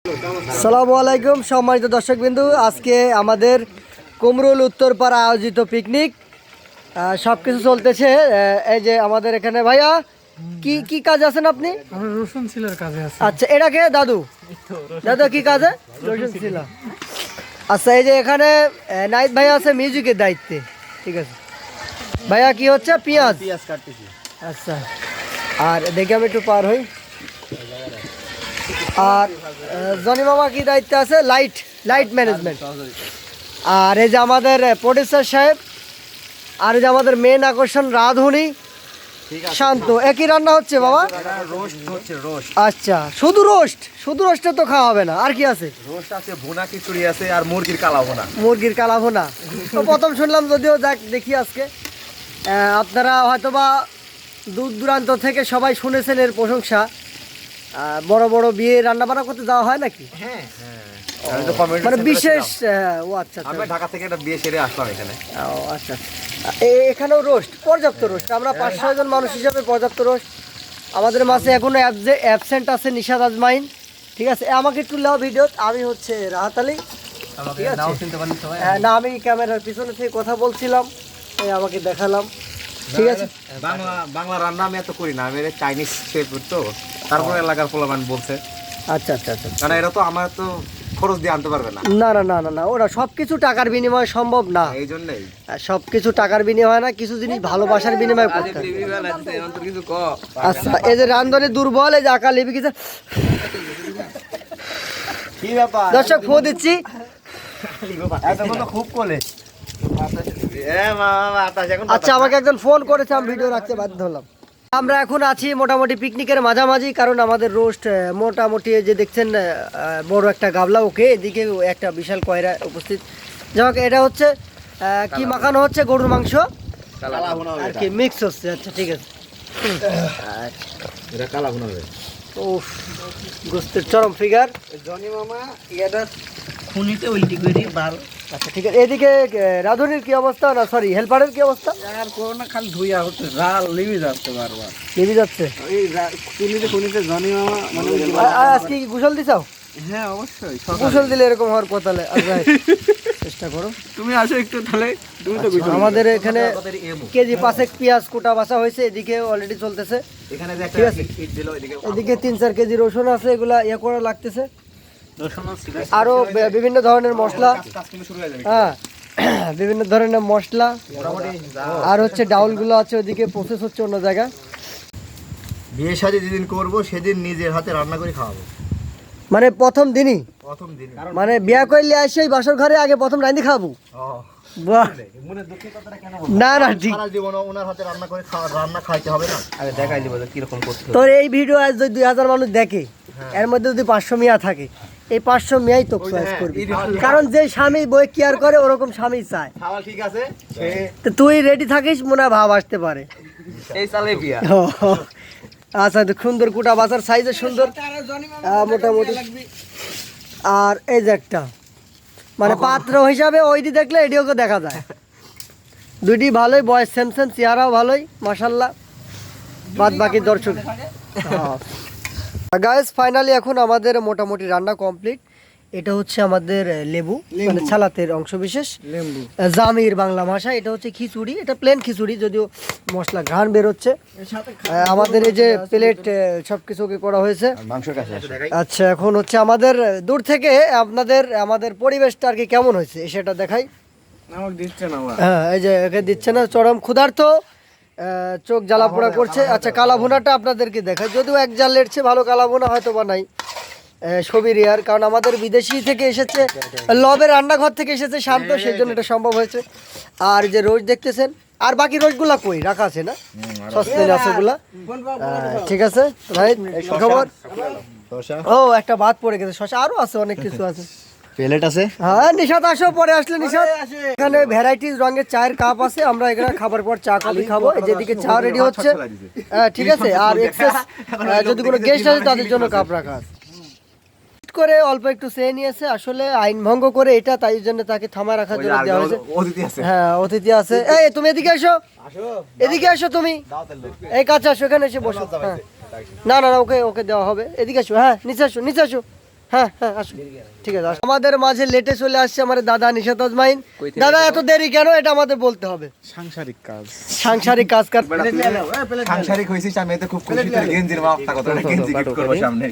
আসসালামু আলাইকুম সম্মানিত দর্শকবৃন্দু, আজকে আমাদের কুমরুল উত্তরপাড়া আয়োজিত পিকনিক সব কিছু চলতেছে। এই যে আমাদের এখানে ভাইয়া কি কি কাজ আছেন আপনি? রসুন ছিলার কাজে আছে। আচ্ছা, এটা কে দাদু? দাদু কি কাজে? রসুন ছিল। আচ্ছা, এই যে এখানে নাইত ভাইয়া আছে মিউজিকের দায়িত্বে। ঠিক আছে ভাইয়া, কি হচ্ছে? পেঁয়াজ কাটতেছি। আচ্ছা, আর দেখি আমি একটু পার হই। আর জনি মামা কি দায়িত্ব আছে? Light management. আর এই যে আমাদের প্রডিউসার সাহেব, আর এই যে আমাদের মেন আকর্ষণ রাধুনি শান্ত। একই রান্না হচ্ছে বাবা? আচ্ছা, শুধু রোস্টে তো খাওয়া হবে না, আর কি আছে? রোস্ট আছে, ভুনা খিচুড়ি আছে, আর মুরগির কালা ভুনা। তো প্রথম শুনলাম, যদিও দেখি আজকে আপনারা হয়তোবা দূর দূরান্ত থেকে সবাই শুনেছেন এর প্রশংসা। বড় বড় বিয়ে রান্না বান্না করতে যাওয়া হয় নাকি? হ্যাঁ, মানে বিশেষ। ও আচ্ছা, আমি ঢাকা থেকে একটা বিয়ে সেরে আসলাম এখানে। ও আচ্ছা, এখানেও রোস্ট, পর্যাপ্ত রোস্ট। আমরা 5-6 জন মানুষ হিসাবে পর্যাপ্ত রোস্ট। আমাদের মাঝে এখনো অ্যাবসেন্ট আছে নিশাদ আজমাইন। ঠিক আছে, আমাকে একটু লাও ভিডিও। আমি হচ্ছে রাহাত আলী। ঠিক আছে, না আমি ক্যামেরার পিছনে থেকে কথা বলছিলাম, আমাকে দেখালাম। ঠিক আছে, বাংলা রান্না আমি এত করি না, আমি চাইনিজ শেফ তো, তারপরে এলাকার পোলাপান বলছে। আচ্ছা, কারণ এটা তো আমার তো খরচ দিয়ে আনতে পারবে না। না, ওরা সবকিছু টাকার বিনিময়ে সম্ভব না। এই জন্যই সবকিছু টাকার বিনিময় না, কিছু জিনিস ভালোবাসার বিনিময়ে করতে হয়। আচ্ছা, এই যে রান্ধনে দুর্বল, এই যে আঁকা লিপি কিছু। কি ব্যাপার দর্শক, ফো দিচ্ছি। খুব কোলে। আচ্ছা, আমাকে একজন ফোন করেছে, আমি ভিডিও রাখতে বাধ্য হলাম। আমরা এখন আছি মোটামুটি পিকনিকের মাঝামাঝি, কারণ আমাদের রোস্ট মোটামুটি যে দেখছেন বড় একটা গাবলা, ওকে এদিকে একটা বিশাল কয়রা উপস্থিত। যাক, এটা হচ্ছে কি মাখানো হচ্ছে? গরুর মাংস আর কি মিক্স হচ্ছে। আচ্ছা, ঠিক আছে। এটা কালা ভুনা হবে। উফ, গোস্তের চরম ফিগার। জনি মামা এটা খুনিতে উল্টি করে বাল। আচ্ছা, ঠিক আছে। এদিকে রাধুনির কি অবস্থা? না সরি, হেল্পারের কি অবস্থা? আর করোনা খালি ধুইয়া হচ্ছে, জাল লিবি যাচ্ছে বারবার। নেমে যাচ্ছে এই খুনিতে জনি মামা মানে আজকে কি গোসল দিছাও? হ্যাঁ অবশ্যই, গোসল দিলে এরকম হওয়ার কথা। চেষ্টা করো তুমি আসো একটু, তাহলে তুমি তো আচ্ছা, আমাদের এখানে কেজি 5 পেঁয়াজ কোটা বাসা হয়েছে, এদিকে অলরেডি চলতেছে। এখানে যে ঠিক আছে, একটা ইট দিল, এদিকে 3-4 কেজি রসুন আছে, এগুলা ইয়ে করা লাগতেছে। রসুন আরো বিভিন্ন ধরনের মশলা। কাজ কিন্তু শুরু হয়ে যাবে। হ্যাঁ, বিভিন্ন ধরনের মশলা। আর হচ্ছে ডাউলগুলো আছে, ওদিকে প্রসেস হচ্ছে অন্য জায়গায়। বিয়ে শাদী যেদিন করবো সেদিন নিজের হাতে রান্না করে খাওয়াবো। মানে প্রথম দিনই, প্রথম দিন মানে বিয়া করলে আসে বাসর ঘরে আগে প্রথম রাঁধি খাবো। বাহ, না ঠিক। সারা জীবন ওনার হাতে রান্না করে রান্না খাইতে হবে না। আরে দেখাই দিব যে কিরকম করতে হবে। তোর এই ভিডিও আজ যদি 2000 মানুষ দেখে, এর মধ্যে যদি 500 মিয়া থাকে, এই 500 মিয়াই তো চয়েস করবে। কারণ যে স্বামী বই কেয়ার করে, ওরকম স্বামী চায়। খাওয়া ঠিক আছে, তো তুই রেডি থাকিস, মনে হয় ভাব আসতে পারে। এই সালে বিয়া। আচ্ছা, তো সুন্দর কুটা বাজার সাইজে সুন্দর মোটামুটি। আর এই যে একটা মানে পাত্র হিসাবে ওইটি দেখলে এডিওকে দেখা যায়। দুইটি ভালোই, বয়স সেম, চেহারাও ভালোই মাশাল্লাহ। বাদ বাকি দর্শক। গাইস, ফাইনালি এখন আমাদের মোটামুটি রান্না কমপ্লিট। এটা হচ্ছে আমাদের লেবু, মানে ছালাতের অংশ বিশেষ, জামির বাংলা ভাষা। এটা হচ্ছে খিচুড়ি, এটা প্লেন খিচুড়ি, যদিও মশলা ঘ্রাণ বেরোচ্ছে। আমাদের এই যে প্লেট সবকিছু করা হয়েছে। আচ্ছা, এখন হচ্ছে আমাদের দূর থেকে আমাদের পরিবেশটা আর কি কেমন হয়েছে সেটা দেখাই। হ্যাঁ, এই যে একে দিচ্ছে না, চরম ক্ষুধার্ত, চোখ জ্বালা পোড়া করছে। আচ্ছা, কালা ভুনাটা আপনাদেরকে দেখাই, যদিও এক জাল লেটছে, ভালো কালা ভুনা হয়তো বা নাই, সবই রেয়ার। কারণ আমাদের বিদেশি থেকে এসেছে, লবের রান্নাঘর থেকে এসেছে শান্ত, সেই জন্য এটা সম্ভব হয়েছে। আর যে রোজ দেখতেছেন, আর বাকি রোজগুলা কই রাখা আছে না, সস্তেন আছে ওগুলা। ঠিক আছে ভাই, খবর? ও, একটা ভাত পড়ে গেছে, শশা আরো আছে, অনেক কিছু আছে। প্লেট আছে। হ্যাঁ, নিশাত আসো, পরে আসলে নিশাত। এখানে ভ্যারাইটিস রঙের চায়ের কাপ আছে, আমরা এখানে খাবার পর চা কফি খাবো। এই যেদিকে চা রেডি হচ্ছে, ঠিক আছে। আর এক্সেস যদি কোনো গেস্ট আছে তাদের জন্য কাপ রাখা আছে। করে অল্প একটু চেয়ে নিয়েছে, আসলে আইন ভঙ্গ করে এটা, তাই জন্য তাকে থামায় রাখার জন্য দেওয়া হয়েছে। হ্যাঁ, অতিথি আছে। এই তুমি এদিকে এসো, এদিকে এসো, তুমি এই কাছে আসো, এখানে এসে বসো। হ্যাঁ, না, ওকে দেওয়া হবে। এদিকে আসো, হ্যাঁ, নিচে আসো। হ্যাঁ হ্যাঁ আসুন ঠিক আছে আসুন। আমাদের মাঝে লেটে চলে আসছে আমার দাদা নিশাত আজমাইন। দাদা এত দেরি কেন এটা আমাদের বলতে হবে। সাংসারিক কাজ। সাংসারিক কাজ কাজ সাংসারিক হয়েছিস আমি এতে খুব খুশি। তোর গেঞ্জির মাপটা কত, গেঞ্জি গিফট করবো সামনে।